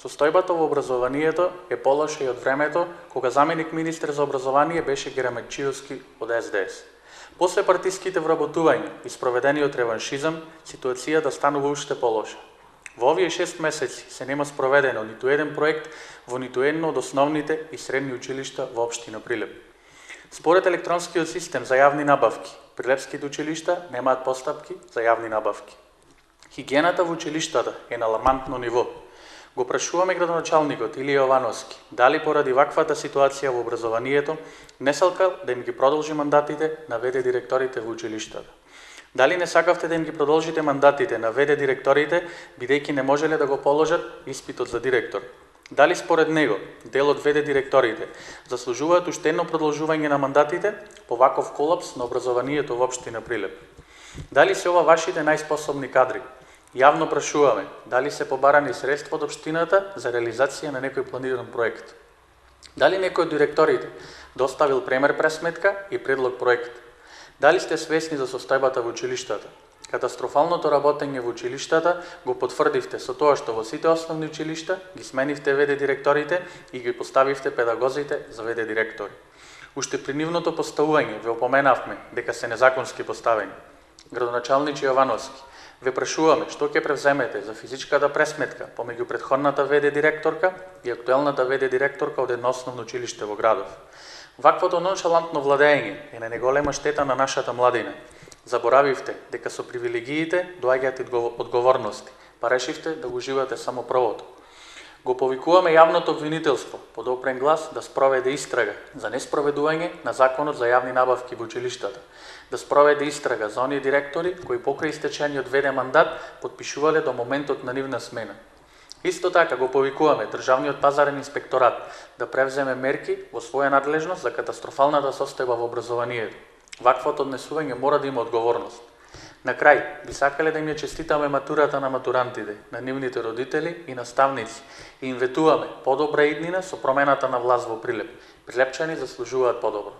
Состојбата во образованието е полоша и од времето кога заменик министер за образование беше Герамечиевски од СДС. После партиските вработувања и спроведениот реваншизам, ситуацијата станува уште полоша. Во овие 6 месеци се нема спроведено ниту еден проект во ниту едно од основните и средни училишта во општина Прилеп. Според електронскиот систем за јавни набавки, прилепските училишта немаат постапки за јавни набавки. Хигиената во училиштата е на алармантно ниво. Го прашуваме градоначалникот Илија Јовановски дали поради ваквата ситуација во образованието не сакал да им ги продолжи мандатите на ВД директорите во училиштата. Дали не сакавте да им ги продолжите мандатите на ВД директорите бидејќи не можеле да го положат испитот за директор? Дали според него дел од ВД директорите заслужуваат уште едно продолжување на мандатите по ваков колапс на образованието во општина Прилеп? Дали се ова вашите најспособни кадри? Јавно прашуваме дали се побарани средства од општината за реализација на некој планиран проект. Дали некој од директорите доставил премер пресметка и предлог проект? Дали сте свесни за состојбата во училиштата? Катастрофалното работење во училиштата го потврдивте со тоа што во сите основни училишта ги сменивте ВД директорите и ги поставивте педагозите за ВД директори. Уште при нивното поставување ве опоменавме дека се незаконски поставени. Градоначалниче Јовановски, ве прашуваме што ќе превземете за физичката пресметка помеѓу претходната ВД директорка и актуелната ВД директорка од едно основно училиште во градов. Ваквото ноншалантно владење е на неголема штета на нашата младина. Заборавивте дека со привилегиите доаѓаат и одговорности, па решивте да го уживате само првото. Го повикуваме јавното обвинителство под опрен глас да спроведе истрага за неспроведување на законот за јавни набавки во училиштата, да спроведе истрага за оние директори кои покрај истечениот ВД мандат потпишувале до моментот на нивна смена. Исто така го повикуваме Државниот пазарен инспекторат да превземе мерки во своја надлежност за катастрофалната состојба во образованието. Ваквото однесување мора да има одговорност. На крај, би сакале да им ја честитаме матурата на матурантите, на нивните родители и наставници и им ветуваме подобра иднина со промената на власт во Прилеп. Прилепчани заслужуваат подобро.